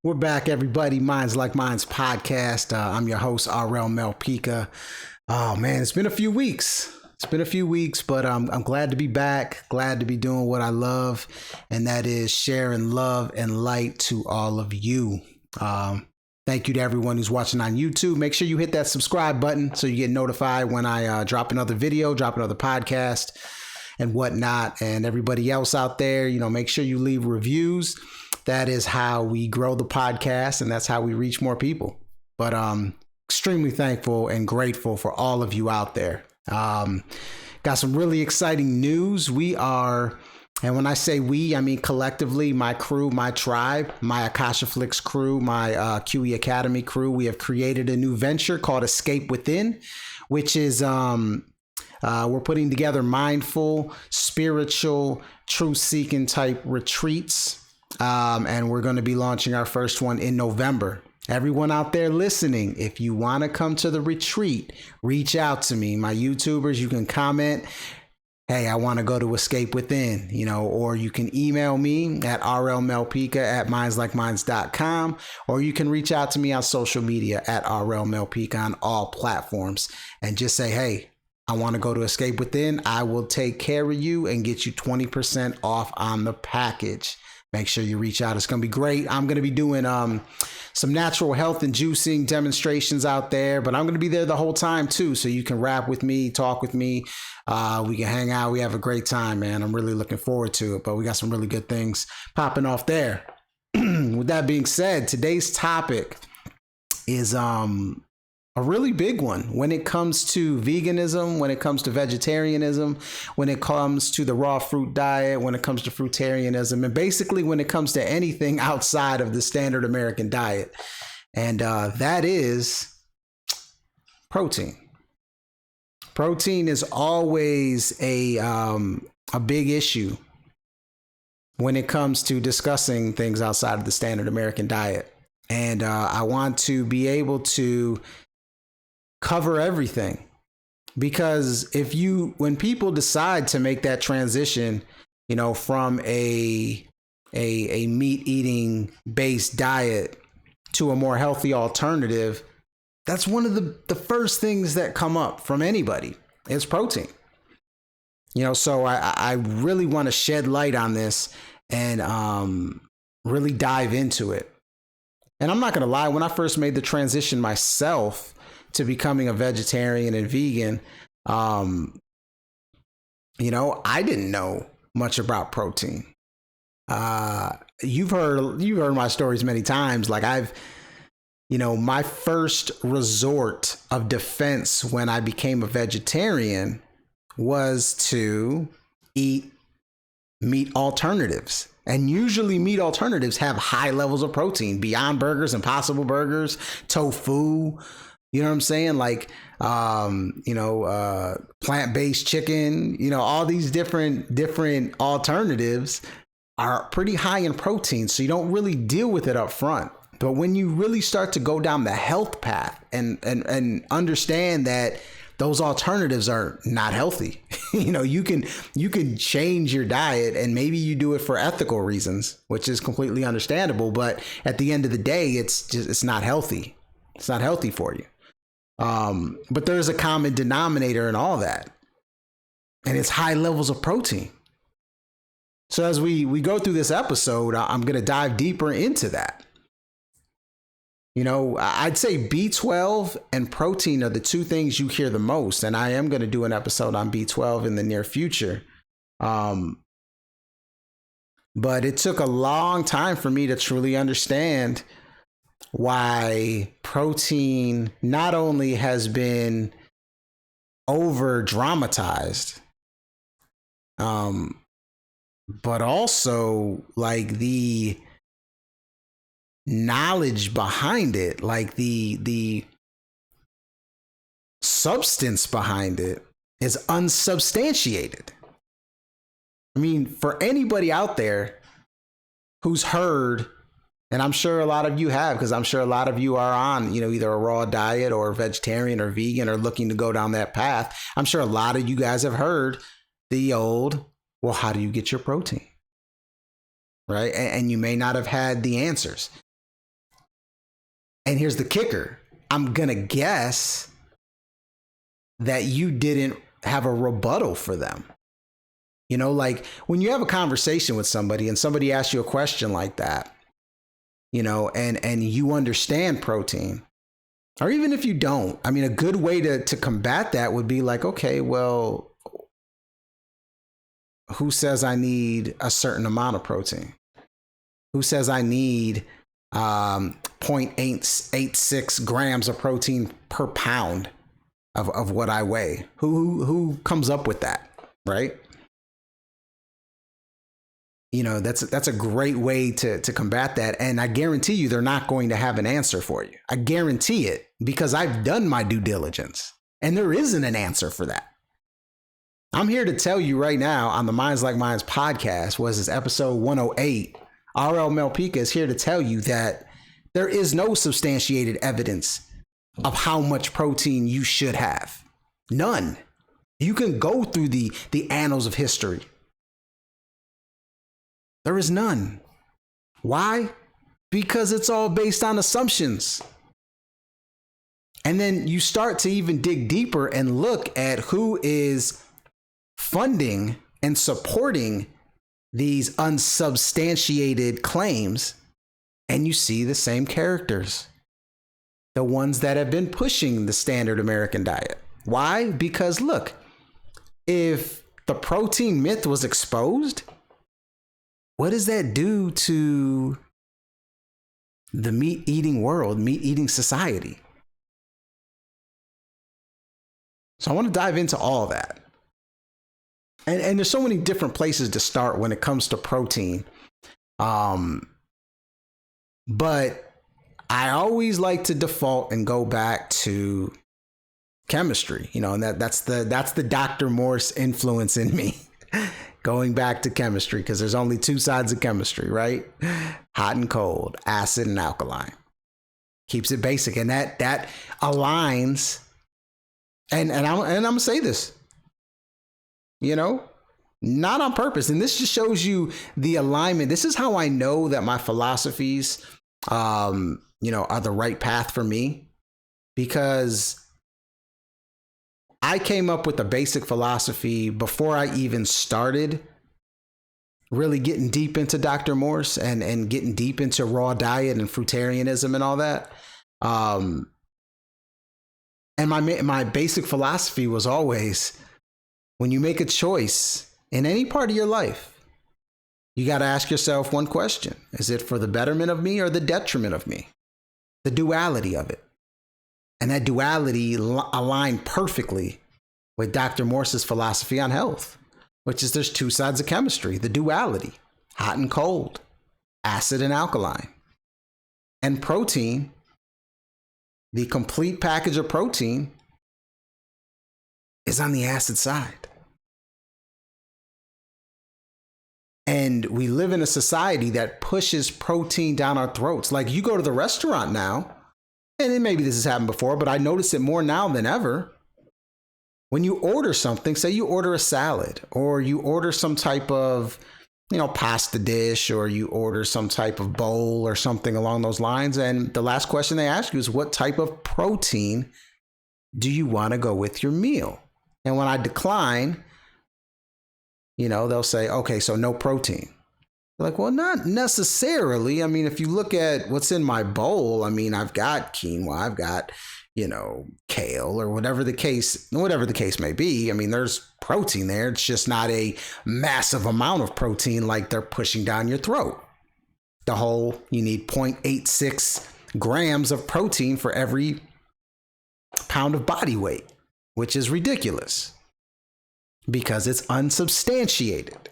We're back, everybody. Minds Like Minds podcast. I'm your host, RL Malpica. Oh man, it's been a few weeks. But I'm glad to be back. Glad to be doing what I love, and that is sharing love and light to all of you. Thank you to everyone who's watching on YouTube. Make sure you hit that subscribe button so you get notified when I drop another video, drop another podcast, and whatnot. And everybody else out there, make sure you leave reviews. That is how we grow the podcast, and that's how we reach more people. But extremely thankful and grateful for all of you out there. Got some really exciting news. We are, and when I say we, I mean collectively, my crew, my tribe, my Akasha Flix crew, my QE Academy crew. We have created a new venture called Escape Within, which is we're putting together mindful, spiritual, truth-seeking type retreats. And we're going to be launching our first one in November. Everyone out there listening, if you want to come to the retreat, reach out to me. My YouTubers, you can comment, hey, I want to go to Escape Within, or you can email me at rlmelpica@mindslikeminds.com, or you can reach out to me on social media at rlmelpica on all platforms and just say, hey, I want to go to Escape Within. I will take care of you and get you 20% off on the package. Make sure you reach out. It's going to be great. I'm going to be doing some natural health and juicing demonstrations out there, but I'm going to be there the whole time too. So you can rap with me, talk with me. We can hang out. We have a great time, man. I'm really looking forward to it, but we got some really good things popping off there. With that being said, today's topic is a really big one when it comes to veganism, when it comes to vegetarianism, when it comes to the raw fruit diet, when it comes to fruitarianism, and basically when it comes to anything outside of the standard American diet. And that is protein. Protein is always a big issue when it comes to discussing things outside of the standard American diet. And I want to be able to cover everything, because when people decide to make that transition, from a meat eating based diet to a more healthy alternative, that's one of the first things that come up from anybody is protein. So I really want to shed light on this and really dive into it. And I'm not going to lie, when I first made the transition myself to becoming a vegetarian and vegan, I didn't know much about protein. You've heard my stories many times. Like my first resort of defense when I became a vegetarian was to eat meat alternatives. And usually meat alternatives have high levels of protein, Beyond Burgers, Impossible Burgers, tofu. You know what I'm saying? Like, plant-based chicken, all these different alternatives are pretty high in protein. So you don't really deal with it up front. But when you really start to go down the health path and understand that those alternatives are not healthy, you can change your diet, and maybe you do it for ethical reasons, which is completely understandable. But at the end of the day, it's not healthy. It's not healthy for you. But there's a common denominator in all that, and it's high levels of protein. So as we go through this episode, I'm going to dive deeper into that. I'd say B12 and protein are the two things you hear the most, and I am going to do an episode on B12 in the near future. But it took a long time for me to truly understand why protein not only has been over dramatized, but also like the knowledge behind it, like the substance behind it is unsubstantiated. I mean, for anybody out there who's heard, and I'm sure a lot of you have, because I'm sure a lot of you are on, either a raw diet or vegetarian or vegan or looking to go down that path. I'm sure a lot of you guys have heard the old, well, how do you get your protein? Right? And you may not have had the answers. And here's the kicker. I'm going to guess that you didn't have a rebuttal for them. You know, like when you have a conversation with somebody and somebody asks you a question like that, you know, and you understand protein, or even if you don't, I mean, a good way to combat that would be like, okay, well, who says I need a certain amount of protein? Who says I need 0.886 grams of protein per pound of what I weigh? Who comes up with that, right? You know, that's a great way to combat that. And I guarantee you they're not going to have an answer for you. I guarantee it, because I've done my due diligence and there isn't an answer for that. I'm here to tell you right now on the Minds Like Minds podcast, was this episode 108, RL Malpica is here to tell you that there is no substantiated evidence of how much protein you should have. None. You can go through the annals of history. There is none. Why? Because it's all based on assumptions. And then you start to even dig deeper and look at who is funding and supporting these unsubstantiated claims, and you see the same characters, the ones that have been pushing the standard American diet. Why? Because look, if the protein myth was exposed, what does that do to the meat-eating world, meat-eating society? So I want to dive into all that. And there's so many different places to start when it comes to protein. But I always like to default and go back to chemistry, you know, and that's the Dr. Morse influence in me. Going back to chemistry, because there's only two sides of chemistry, right? Hot and cold, acid and alkaline. Keeps it basic. And that aligns. And I'm gonna say this, you know, not on purpose. And this just shows you the alignment. This is how I know that my philosophies, you know, are the right path for me, because I came up with a basic philosophy before I even started really getting deep into Dr. Morse and getting deep into raw diet and fruitarianism and all that. And my basic philosophy was always, when you make a choice in any part of your life, you got to ask yourself one question. Is it for the betterment of me or the detriment of me? The duality of it. And that duality aligned perfectly with Dr. Morse's philosophy on health, which is there's two sides of chemistry, the duality, hot and cold, acid and alkaline. And protein, the complete package of protein, is on the acid side. And we live in a society that pushes protein down our throats. Like, you go to the restaurant now, and then maybe this has happened before, but I notice it more now than ever. When you order something, say you order a salad, or you order some type of, you know, pasta dish, or you order some type of bowl or something along those lines, and the last question they ask you is, what type of protein do you want to go with your meal? And when I decline, you know, they'll say, okay, so no protein. Like, well, not necessarily. I mean, if you look at what's in my bowl, I mean, I've got quinoa, I've got, you know, kale, or whatever the case may be. I mean, there's protein there. It's just not a massive amount of protein like they're pushing down your throat. You need 0.86 grams of protein for every pound of body weight, which is ridiculous because it's unsubstantiated.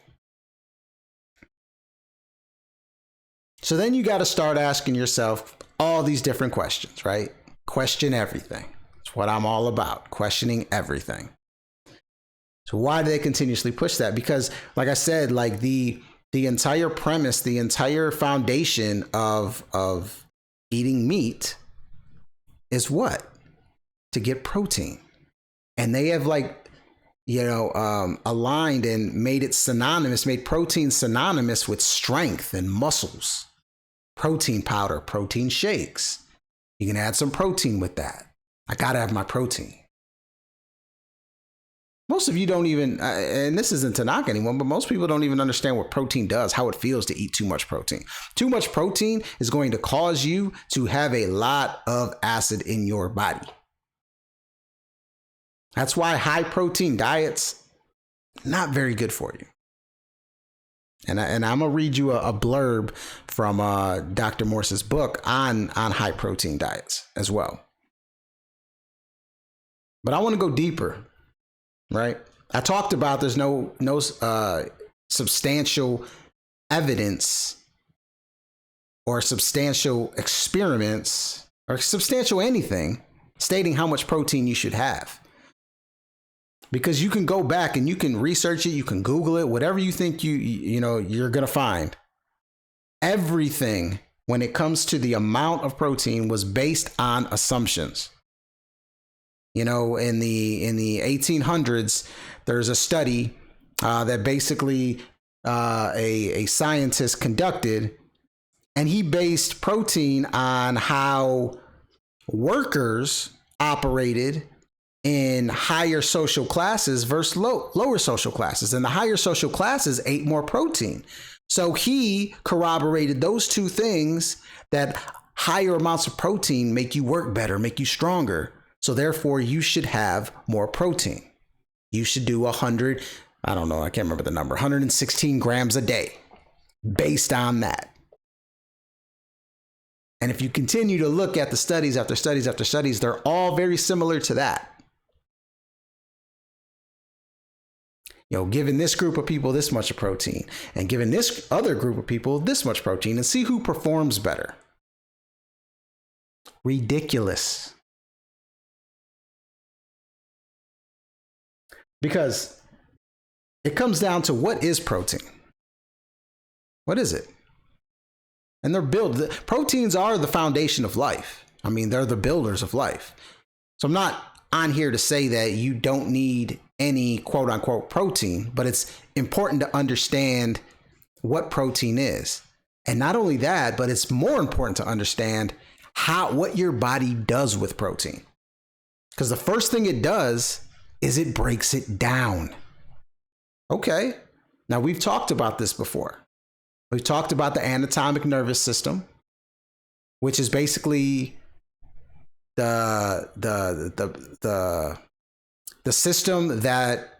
So then you got to start asking yourself all these different questions, right? Question everything. It's what I'm all about, questioning everything. So why do they continuously push that? Because, like I said, like the entire premise, the entire foundation of eating meat is what? To get protein. And they have, like, you know, aligned and made it synonymous, made protein synonymous with strength and muscles. Protein powder, protein shakes, You can add some protein with that. I gotta have my protein. Most of you don't even, and this isn't to knock anyone, but most people don't even understand what protein does, how it feels to eat too much protein. Too much protein is going to cause you to have a lot of acid in your body. That's why high protein diets, not very good for you. And I'm going to read you a blurb from Dr. Morse's book on high protein diets as well. But I want to go deeper. Right. I talked about there's no substantial evidence or substantial experiments or substantial anything stating how much protein you should have. Because you can go back and you can research it, you can Google it, whatever you think you're going to find. Everything when it comes to the amount of protein was based on assumptions. You know, in the 1800s, there's a study that basically a scientist conducted, and he based protein on how workers operated in higher social classes versus lower social classes. And the higher social classes ate more protein. So he corroborated those two things, that higher amounts of protein make you work better, make you stronger. So therefore, you should have more protein. You should do 100, I don't know, I can't remember the number, 116 grams a day based on that. And if you continue to look at the studies after studies after studies, they're all very similar to that. You know, giving this group of people this much protein and giving this other group of people this much protein, and see who performs better. Ridiculous. Because it comes down to, what is protein? What is it? And proteins are the foundation of life. I mean, they're the builders of life. So I'm not on here to say that you don't need any quote unquote protein, but it's important to understand what protein is. And not only that, but it's more important to understand what your body does with protein. Because the first thing it does is it breaks it down. Okay, now we've talked about this before. We've talked about the anatomic nervous system, which is basically the system that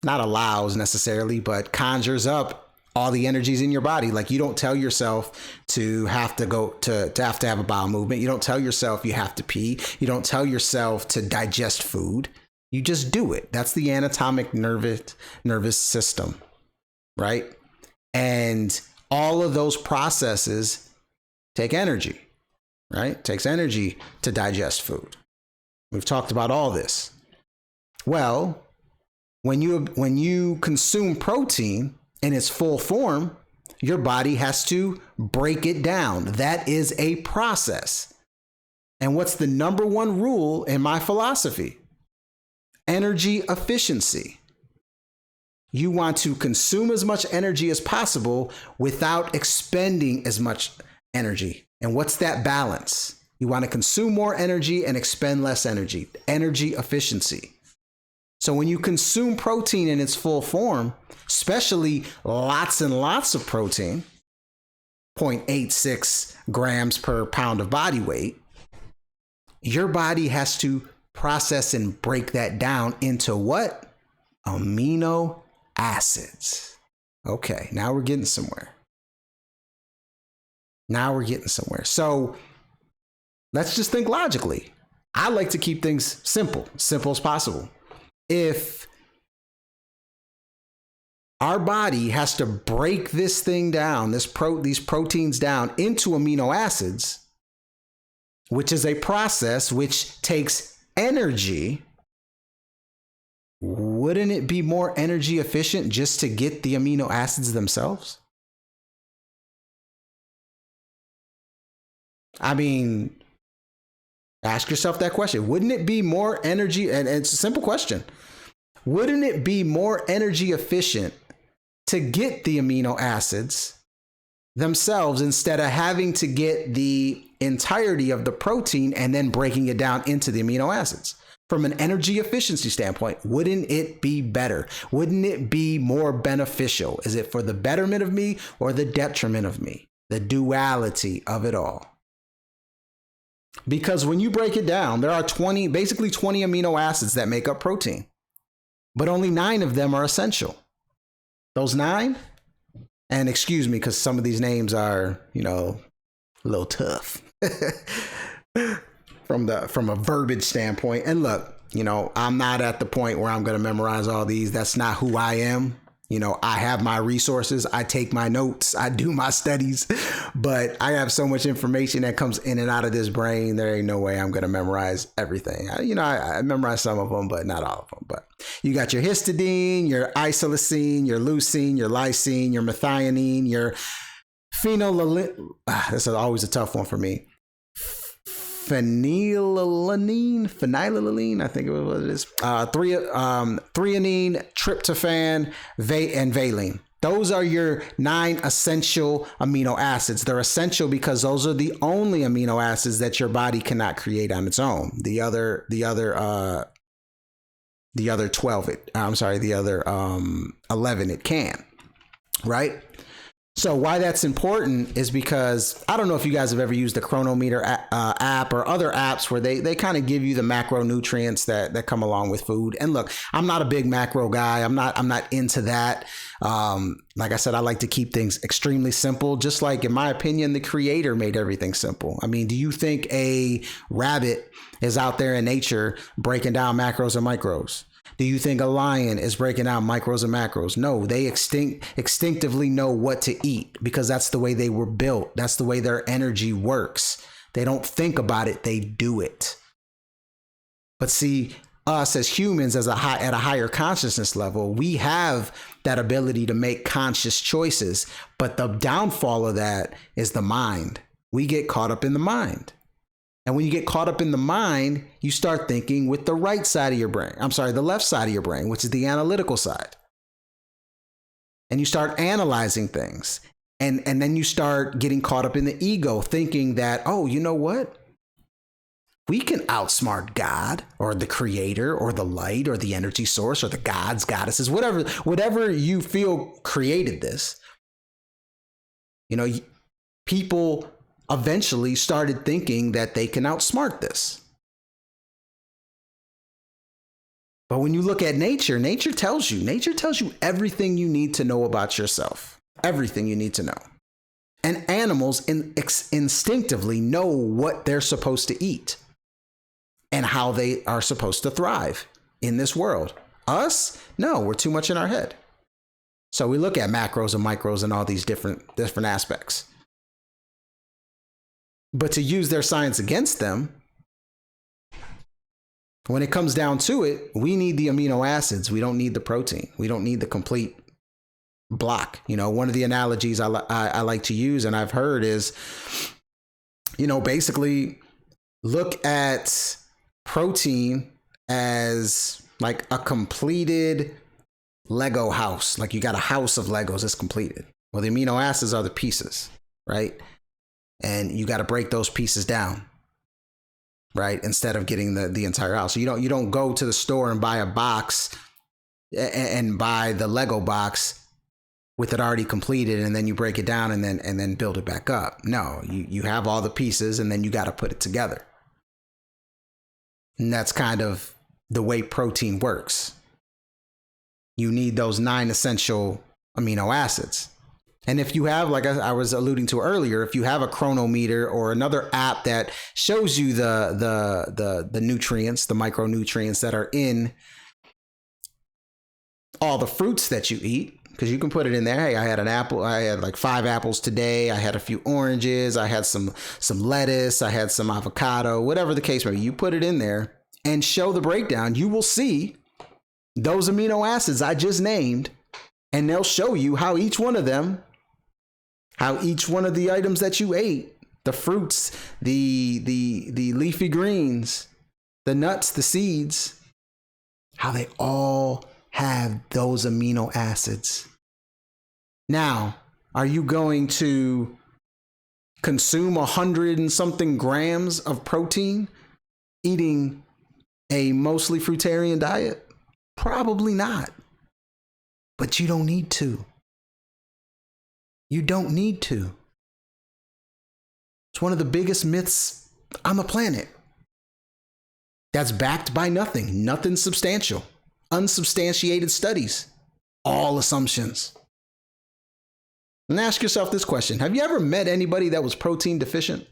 not allows necessarily, but conjures up all the energies in your body. Like, you don't tell yourself to have to have a bowel movement. You don't tell yourself you have to pee. You don't tell yourself to digest food. You just do it. That's the anatomic nervous system, right? And all of those processes take energy, right? It takes energy to digest food. We've talked about all this. Well, when you consume protein in its full form, your body has to break it down. That is a process. And what's the number one rule in my philosophy? Energy efficiency. You want to consume as much energy as possible without expending as much energy. And what's that balance? You want to consume more energy and expend less energy. Energy efficiency. So when you consume protein in its full form, especially lots and lots of protein, 0.86 grams per pound of body weight, your body has to process and break that down into what? Amino acids. Okay, now we're getting somewhere. So let's just think logically. I like to keep things simple as possible. If our body has to break this thing down, these proteins down into amino acids, which is a process which takes energy, wouldn't it be more energy efficient just to get the amino acids themselves? I mean, ask yourself that question. Wouldn't it be more energy? And it's a simple question. Wouldn't it be more energy efficient to get the amino acids themselves instead of having to get the entirety of the protein and then breaking it down into the amino acids. From an energy efficiency standpoint, wouldn't it be better? Wouldn't it be more beneficial? Is it for the betterment of me or the detriment of me? The duality of it all. Because when you break it down, there are basically 20 amino acids that make up protein, but only 9 of them are essential. Those 9, and excuse me, because some of these names are, a little tough from a verbiage standpoint. And look, I'm not at the point where I'm going to memorize all these. That's not who I am. I have my resources. I take my notes. I do my studies, but I have so much information that comes in and out of this brain. There ain't no way I'm going to memorize everything. I memorize some of them, but not all of them. But you got your histidine, your isoleucine, your leucine, your lysine, your methionine, your phenylalanine. This is always a tough one for me. Phenylalanine, I think it was what it is. Threonine, tryptophan, and valine. Those are your 9 essential amino acids. They're essential because those are the only amino acids that your body cannot create on its own. The other 11 it can, right? So why that's important is because I don't know if you guys have ever used the Chronometer app or other apps where they kind of give you the macronutrients that come along with food. And look, I'm not a big macro guy. I'm not into that. Like I said, I like to keep things extremely simple, just like, in my opinion, the creator made everything simple. I mean, do you think a rabbit is out there in nature breaking down macros and micros? Do you think a lion is breaking down micros and macros? No, they instinctively know what to eat because that's the way they were built. That's the way their energy works. They don't think about it, they do it. But see, us as humans at a higher consciousness level, we have that ability to make conscious choices. But the downfall of that is the mind. We get caught up in the mind. And when you get caught up in the mind, you start thinking with the right side of your brain. The left side of your brain, which is the analytical side. And you start analyzing things. And then you start getting caught up in the ego, thinking that, oh, you know what? We can outsmart God or the creator or the light or the energy source or the gods, goddesses, whatever you feel created this. People eventually started thinking that they can outsmart this. But when you look at nature tells you everything you need to know about yourself, everything you need to know. And animals instinctively know what they're supposed to eat and how they are supposed to thrive in this world. Us? No, we're too much in our head. So we look at macros and micros and all these different aspects. But to use their science against them, when it comes down to it, we need the amino acids. We don't need the protein. We don't need the complete block. One of the analogies I like to use and I've heard is, basically look at protein as like a completed Lego house. Like you got a house of Legos that's completed. Well, the amino acids are the pieces, right? And you got to break those pieces down, right? Instead of getting the entire house. So you don't go to the store and buy a box and buy the Lego box with it already completed, and then you break it down and then build it back up. No, you have all the pieces and then you got to put it together. And that's kind of the way protein works. You need those 9 essential amino acids. And if you have, like I was alluding to earlier, if you have a Chronometer or another app that shows you the nutrients, the micronutrients that are in all the fruits that you eat, because you can put it in there. Hey, I had an apple. I had like 5 apples today. I had a few oranges. I had some lettuce. I had some avocado, whatever the case may be. You put it in there and show the breakdown. You will see those amino acids I just named, and they'll show you how each one of the items that you ate, the fruits, the leafy greens, the nuts, the seeds, how they all have those amino acids. Now, Are you going to consume 100 and something grams of protein eating a mostly fruitarian diet? Probably not. But you don't need to. You don't need to. It's one of the biggest myths on the planet that's backed by nothing substantial, unsubstantiated studies, all assumptions. And ask yourself this question. Have you ever met anybody that was protein deficient?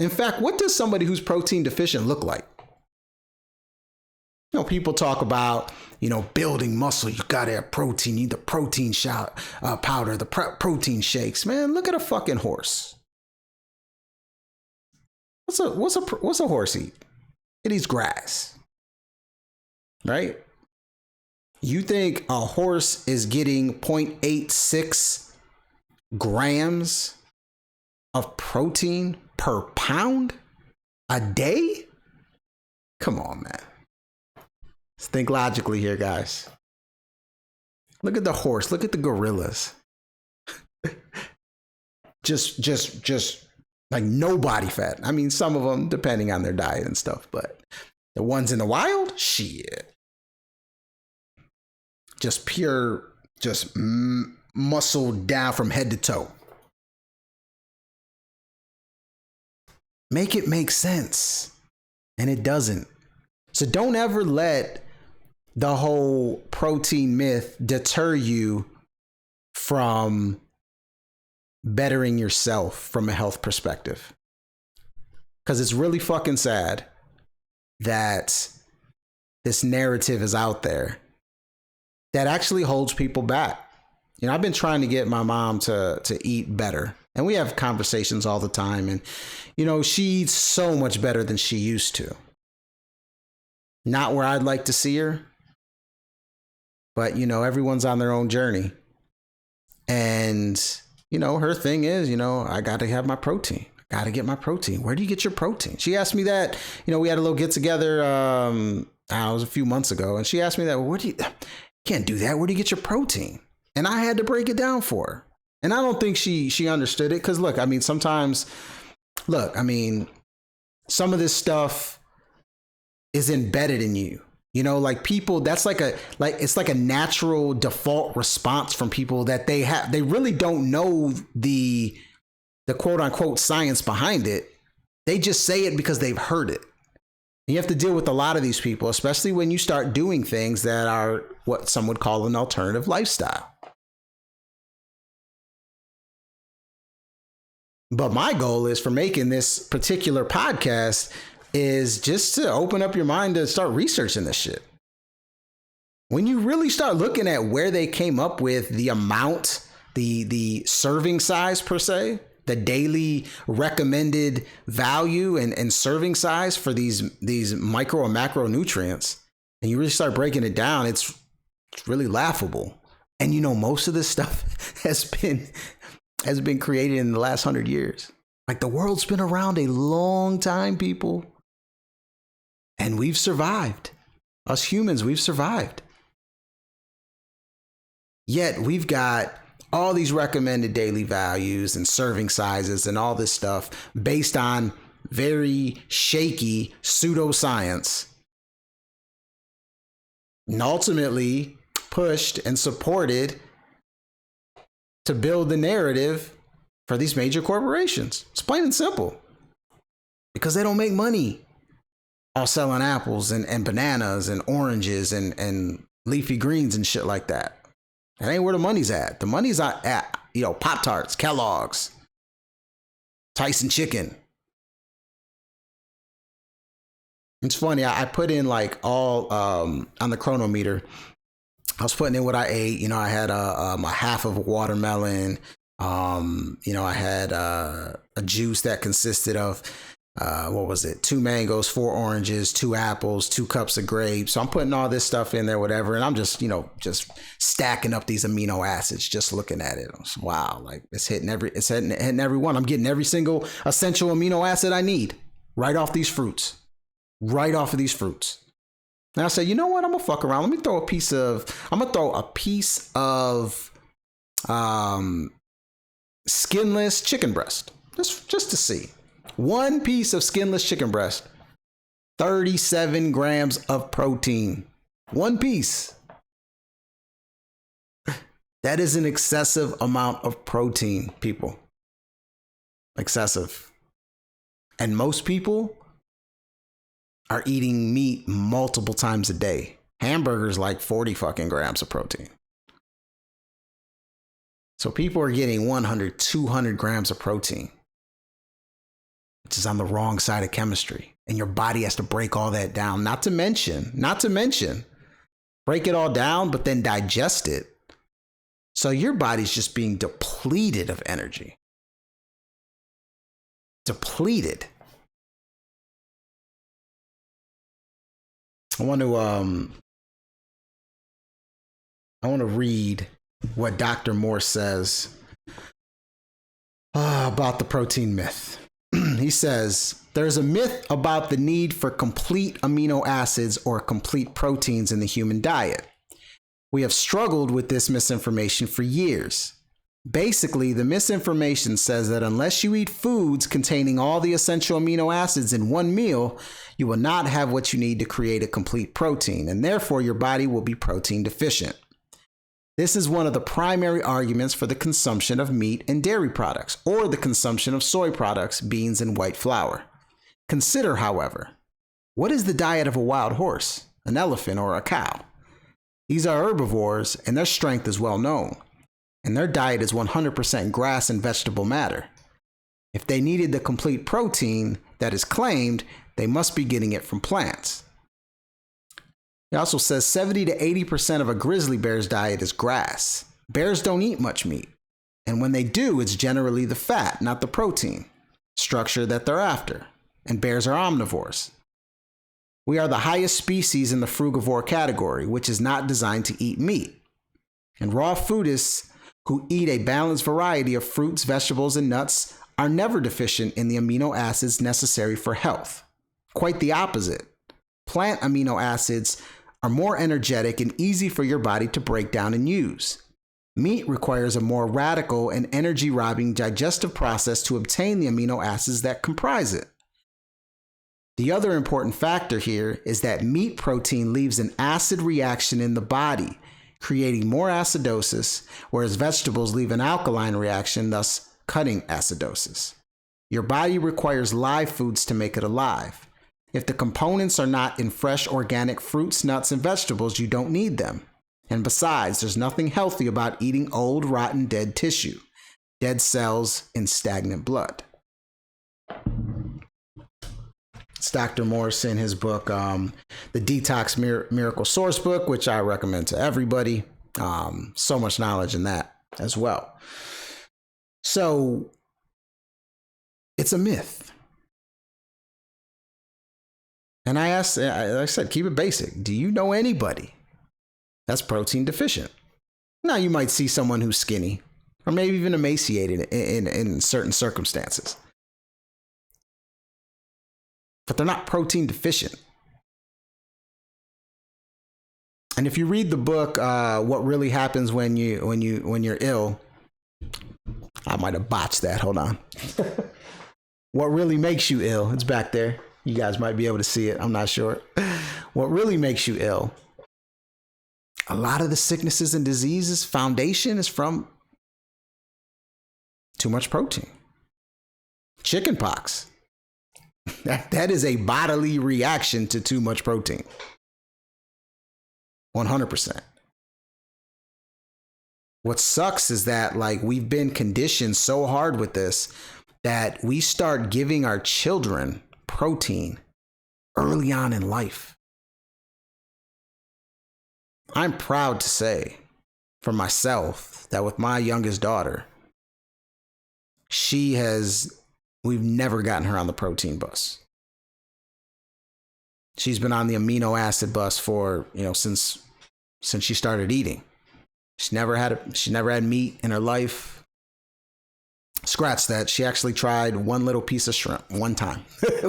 In fact, what does somebody who's protein deficient look like? You know, people talk about, building muscle. You gotta have protein. You need the protein powder, the protein shakes. Man, look at a fucking horse. What's a horse eat? It eats grass, right? You think a horse is getting 0.86 grams of protein per pound a day? Come on, man. Let's think logically here, guys. Look at the horse. Look at the gorillas. just like no body fat. I mean, some of them, depending on their diet and stuff, but the ones in the wild, shit. Just pure, muscle down from head to toe. Make it make sense. And it doesn't. So don't ever let the whole protein myth deter you from bettering yourself from a health perspective. Because it's really fucking sad that this narrative is out there that actually holds people back. I've been trying to get my mom to eat better. And we have conversations all the time. And, she eats so much better than she used to. Not where I'd like to see her. But, everyone's on their own journey. And, her thing is, I got to have my protein. I got to get my protein. Where do you get your protein? She asked me that, we had a little get together, it was a few months ago. And she asked me that, well, can't do that. Where do you get your protein? And I had to break it down for her. And I don't think she understood it. Cause look, sometimes, some of this stuff is embedded in you. Like people, that's it's like a natural default response from people that they really don't know the quote unquote science behind it. They just say it because they've heard it. And you have to deal with a lot of these people, especially when you start doing things that are what some would call an alternative lifestyle. But my goal is for making this particular podcast is just to open up your mind to start researching this shit. When you really start looking at where they came up with the amount, the serving size per se, the daily recommended value and serving size for these micro and macronutrients, and you really start breaking it down, it's really laughable. And most of this stuff has been created in the last 100 years. Like the world's been around a long time, people. And we've survived. Us humans, we've survived. Yet we've got all these recommended daily values and serving sizes and all this stuff based on very shaky pseudoscience. And ultimately pushed and supported to build the narrative for these major corporations. It's plain and simple. Because they don't make money all selling apples and bananas and oranges and leafy greens and shit like that. That ain't where the money's at. The money's at Pop-Tarts, Kellogg's, Tyson Chicken. It's funny. I put in like all on the chronometer. I was putting in what I ate. I had a half of a watermelon. I had a juice that consisted of 2 mangoes, 4 oranges, 2 apples, 2 cups of grapes. So I'm putting all this stuff in there, whatever. And I'm just stacking up these amino acids, just looking at it. Wow. Like it's hitting every one. I'm getting every single essential amino acid I need right off these fruits, right off of these fruits. And I said, you know what? I'm gonna fuck around. I'm gonna throw a piece of skinless chicken breast. Just to see. One piece of skinless chicken breast, 37 grams of protein. One piece. That is an excessive amount of protein, people. Excessive. And most people are eating meat multiple times a day. Hamburgers like 40 fucking grams of protein. So people are getting 100, 200 grams of protein, which is on the wrong side of chemistry. And your body has to break all that down. Not to mention, break it all down, but then digest it. So your body's just being depleted of energy. Depleted. I want to read what Dr. Morse says about the protein myth. He says, there's a myth about the need for complete amino acids or complete proteins in the human diet. We have struggled with this misinformation for years. Basically, the misinformation says that unless you eat foods containing all the essential amino acids in one meal, you will not have what you need to create a complete protein, and therefore your body will be protein deficient. This is one of the primary arguments for the consumption of meat and dairy products, or the consumption of soy products, beans, and white flour. Consider, however, what is the diet of a wild horse, an elephant, or a cow? These are herbivores, and their strength is well known, and their diet is 100% grass and vegetable matter. If they needed the complete protein that is claimed, they must be getting it from plants. He also says 70 to 80% of a grizzly bear's diet is grass. Bears don't eat much meat. And when they do, it's generally the fat, not the protein structure that they're after. And bears are omnivores. We are the highest species in the frugivore category, which is not designed to eat meat. And raw foodists who eat a balanced variety of fruits, vegetables, and nuts are never deficient in the amino acids necessary for health. Quite the opposite. Plant amino acids are more energetic and easy for your body to break down and use. Meat requires a more radical and energy-robbing digestive process to obtain the amino acids that comprise it. The other important factor here is that meat protein leaves an acid reaction in the body, creating more acidosis, whereas vegetables leave an alkaline reaction, thus cutting acidosis. Your body requires live foods to make it alive. If the components are not in fresh organic fruits, nuts, and vegetables, you don't need them. And besides, there's nothing healthy about eating old, rotten, dead tissue, dead cells, and stagnant blood. It's Dr. Morse in his book, The Detox Miracle Source Book, which I recommend to everybody. So much knowledge in that as well. So it's a myth. And I asked, like I said, keep it basic. Do you know anybody that's protein deficient? Now, you might see someone who's skinny or maybe even emaciated in certain circumstances, but they're not protein deficient. And if you read the book, What Really Happens When You're Ill, I might have botched that. Hold on. What Really Makes You Ill? It's back there. You guys might be able to see it. I'm not sure. What really makes you ill? A lot of the sicknesses and diseases foundation is from too much protein. Chicken pox. That is a bodily reaction to too much protein. 100%. What sucks is that, like, we've been conditioned so hard with this that we start giving our children protein early on in life. I'm proud to say for myself that with my youngest daughter, we've never gotten her on the protein bus. She's been on the amino acid bus for, since she started eating. She never had meat in her life. Scratch that. She actually tried one little piece of shrimp one time.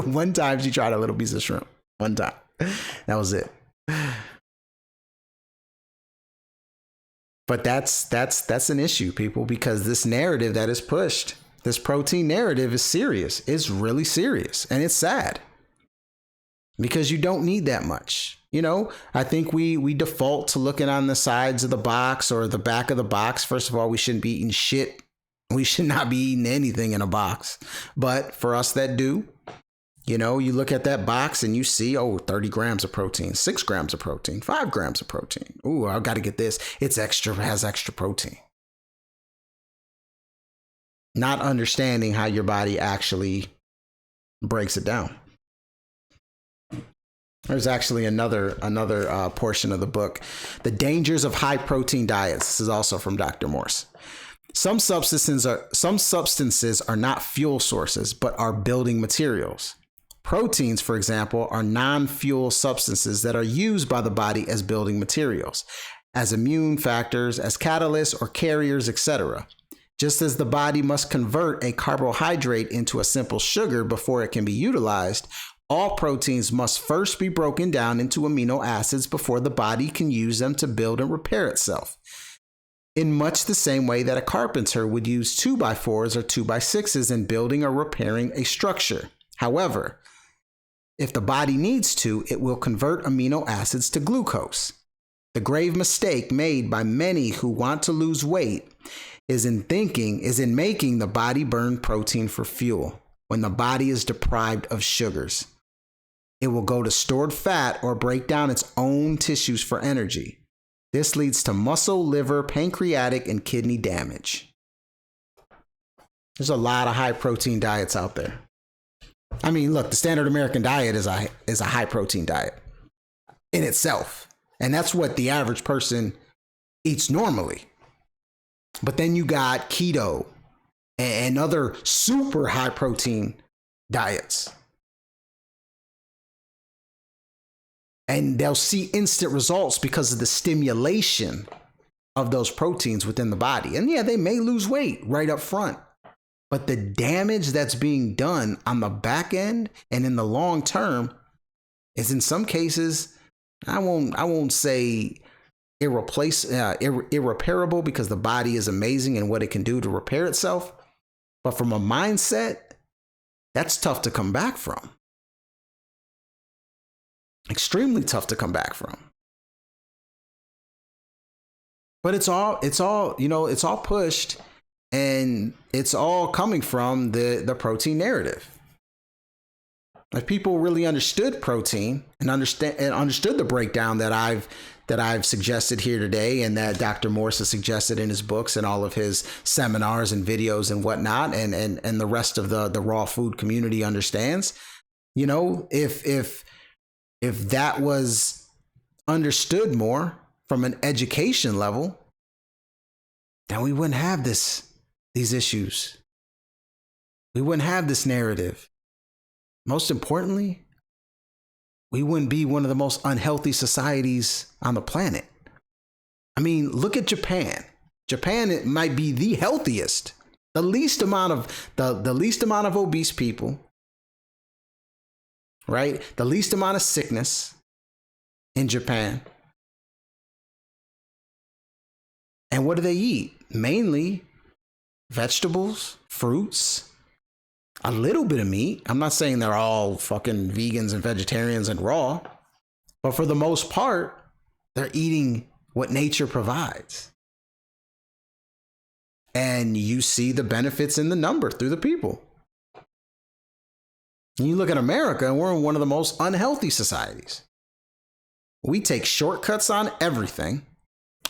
One time she tried a little piece of shrimp. One time. That was it. But that's an issue, people, because this narrative that is pushed, this protein narrative is serious. It's really serious, and it's sad because you don't need that much. You know, I think we default to looking on the sides of the box or the back of the box. First of all, we shouldn't be eating shit. We should not be eating anything in a box. But for us that do, you know, you look at that box and you see, oh, 30 grams of protein, 6 grams of protein, 5 grams of protein. Ooh, I've got to get this. It's extra, has extra protein. Not understanding how your body actually breaks it down. There's actually another portion of the book, The Dangers of High Protein Diets. This is also from Dr. Morse. Some substances are not fuel sources, but are building materials. Proteins, for example, are non-fuel substances that are used by the body as building materials, as immune factors, as catalysts or carriers, etc. Just as the body must convert a carbohydrate into a simple sugar before it can be utilized, all proteins must first be broken down into amino acids before the body can use them to build and repair itself. In much the same way that a carpenter would use 2x4s or 2x6s in building or repairing a structure. However, if the body needs to, it will convert amino acids to glucose. The grave mistake made by many who want to lose weight is in making the body burn protein for fuel when the body is deprived of sugars. It will go to stored fat or break down its own tissues for energy. This leads to muscle, liver, pancreatic, and kidney damage. There's a lot of high protein diets out there. I mean, look, the standard American diet is a high protein diet in itself. And that's what the average person eats normally. But then you got keto and other super high protein diets. And they'll see instant results because of the stimulation of those proteins within the body. And yeah, they may lose weight right up front. But the damage that's being done on the back end and in the long term is in some cases, I won't say irreparable because the body is amazing and what it can do to repair itself. But from a mindset, that's tough to come back from. Extremely tough to come back from. But it's all pushed. And it's all coming from the protein narrative. If people really understood protein and understood the breakdown that I've suggested here today, and that Dr. Morse has suggested in his books and all of his seminars and videos and whatnot, and the rest of the raw food community understands, you know, if that was understood more from an education level, then we wouldn't have these issues. We wouldn't have this narrative. Most importantly, we wouldn't be one of the most unhealthy societies on the planet. I mean, look at Japan. Japan, it might be the healthiest, the least amount of obese people, right? The least amount of sickness in Japan. And what do they eat? Mainly vegetables, fruits, a little bit of meat. I'm not saying they're all fucking vegans and vegetarians and raw, but for the most part, they're eating what nature provides. And you see the benefits in the number through the people. And you look at America, and we're in one of the most unhealthy societies. We take shortcuts on everything.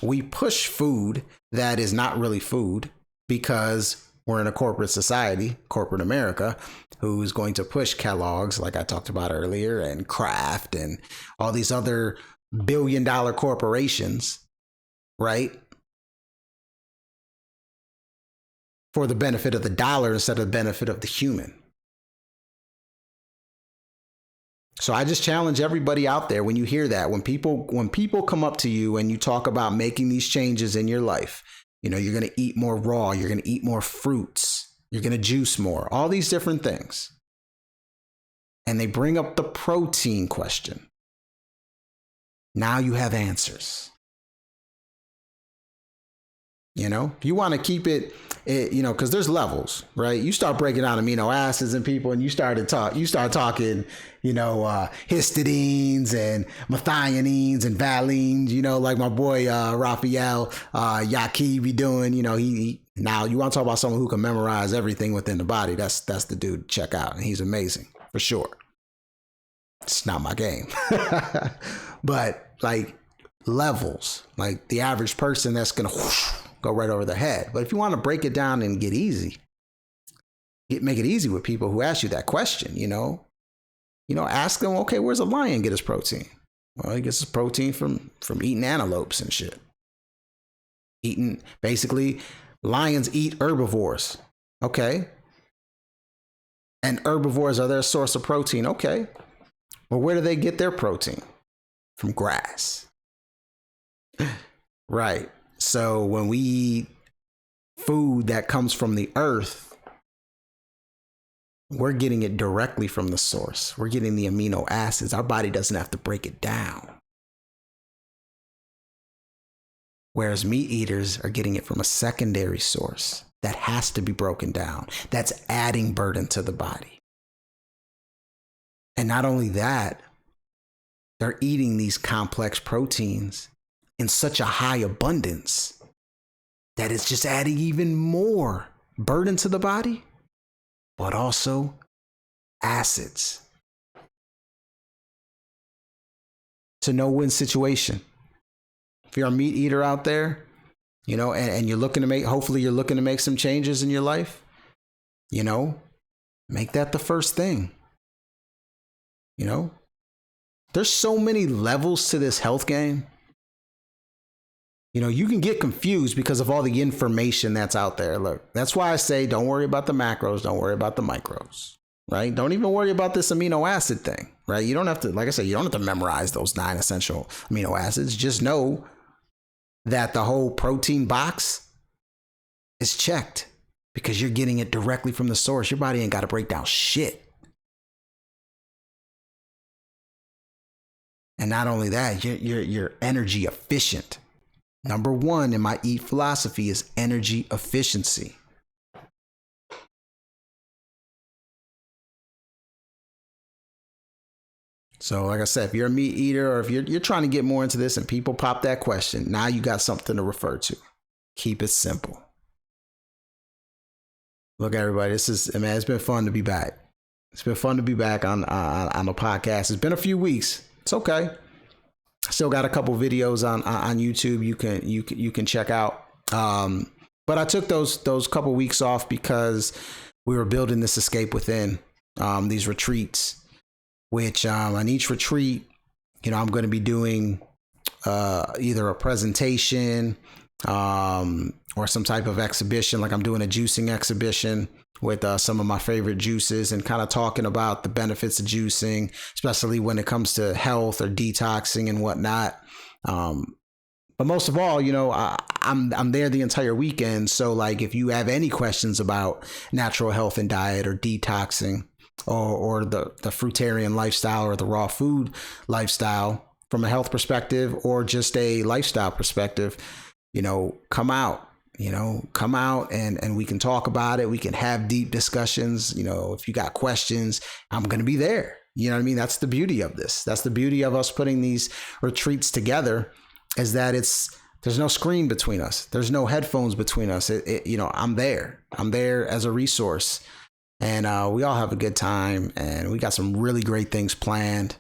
We push food that is not really food, because we're in a corporate society, corporate America, who's going to push Kellogg's, like I talked about earlier, and Kraft and all these other billion-dollar corporations, right? For the benefit of the dollar instead of the benefit of the human. So I just challenge everybody out there, when you hear that, when people come up to you and you talk about making these changes in your life, you know, you're going to eat more raw, you're going to eat more fruits, you're going to juice more, all these different things. And they bring up the protein question. Now you have answers. You know, if you want to keep it, because there's levels, right? You start breaking down amino acids in people, and you start talking, histidines and methionines and valines. Like my boy Raphael Yaki be doing. He now you want to talk about someone who can memorize everything within the body. That's the dude to check out, and he's amazing for sure. It's not my game, but like levels, like the average person that's gonna go right over their head. But if you want to break it down and make it easy with people who ask you that question, ask them, okay, where's a lion get his protein? Well, he gets his protein from eating antelopes and shit. Basically, lions eat herbivores. Okay. And herbivores are their source of protein. Okay. Well, where do they get their protein? From grass. Right. So when we eat food that comes from the earth, we're getting it directly from the source. We're getting the amino acids. Our body doesn't have to break it down. Whereas meat eaters are getting it from a secondary source that has to be broken down. That's adding burden to the body. And not only that, they're eating these complex proteins in such a high abundance that it's just adding even more burden to the body, but also acids. It's a no-win situation. If you're a meat eater out there, and you're looking to hopefully you're looking to make some changes in your life, make that the first thing. There's so many levels to this health game. You can get confused because of all the information that's out there. Look, that's why I say don't worry about the macros, don't worry about the micros, right? Don't even worry about this amino acid thing, right? You don't have to, like I said, you don't have to memorize those 9 essential amino acids. Just know that the whole protein box is checked because you're getting it directly from the source. Your body ain't got to break down shit. And not only that, you're energy efficient. Number 1 in my EAT philosophy is energy efficiency. So like I said, if you're a meat eater or if you're trying to get more into this and people pop that question, now you got something to refer to. Keep it simple. Look, everybody, it's been fun to be back. It's been fun to be back on the podcast. It's been a few weeks. It's okay. Still got a couple videos on YouTube you can check out. But I took those couple weeks off because we were building this escape within, these retreats, which on each retreat, I'm going to be doing either a presentation or some type of exhibition. Like I'm doing a juicing exhibition with some of my favorite juices and kind of talking about the benefits of juicing, especially when it comes to health or detoxing and whatnot. But most of all, I'm there the entire weekend. So like if you have any questions about natural health and diet or detoxing or the fruitarian lifestyle or the raw food lifestyle from a health perspective or just a lifestyle perspective, come out. Come out and we can talk about it. We can have deep discussions. If you got questions, I'm going to be there. You know what I mean? That's the beauty of this. That's the beauty of us putting these retreats together, is that there's no screen between us. There's no headphones between us. I'm there. I'm there as a resource, and we all have a good time, and we got some really great things planned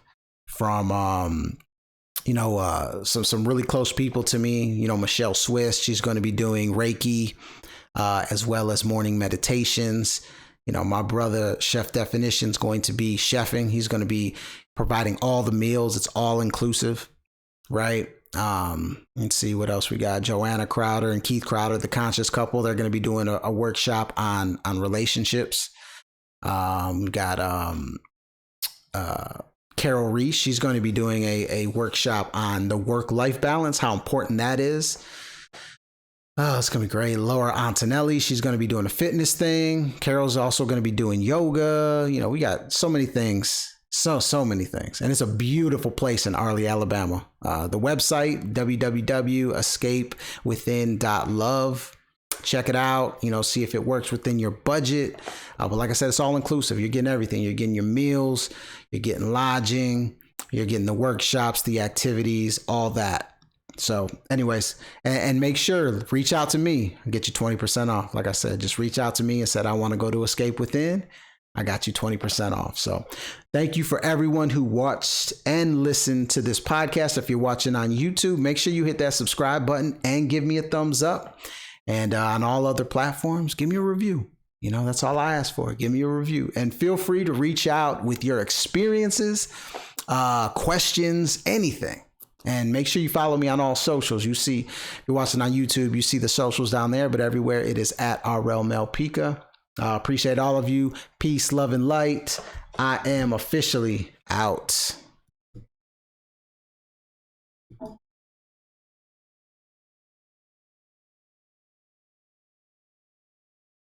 from, some really close people to me, Michelle Swiss, she's going to be doing Reiki, as well as morning meditations. My brother, Chef Definition, is going to be chefing. He's going to be providing all the meals. It's all inclusive, right? Let's see what else we got. Joanna Crowder and Keith Crowder, the conscious couple, they're going to be doing a workshop on relationships. We got, Carol Reese, she's going to be doing a workshop on the work-life balance, how important that is. Oh, it's going to be great. Laura Antonelli, she's going to be doing a fitness thing. Carol's also going to be doing yoga. We got so many things So many things. And it's a beautiful place in Arley, Alabama. The website, www.escapewithin.love. Check it out, see if it works within your budget. But like I said, it's all inclusive. You're getting everything. You're getting your meals, you're getting lodging, you're getting the workshops, the activities, all that. So anyways, and make sure, reach out to me, I'll get you 20% off. Like I said, just reach out to me and said, I want to go to Escape Within. I got you 20% off. So thank you for everyone who watched and listened to this podcast. If you're watching on YouTube, make sure you hit that subscribe button and give me a thumbs up. And on all other platforms, give me a review. That's all I ask for. Give me a review, and feel free to reach out with your experiences, questions, anything. And make sure you follow me on all socials. You see, if you're watching on YouTube, you see the socials down there, but everywhere it is at RL Malpica. Appreciate all of you. Peace, love, and light. I am officially out.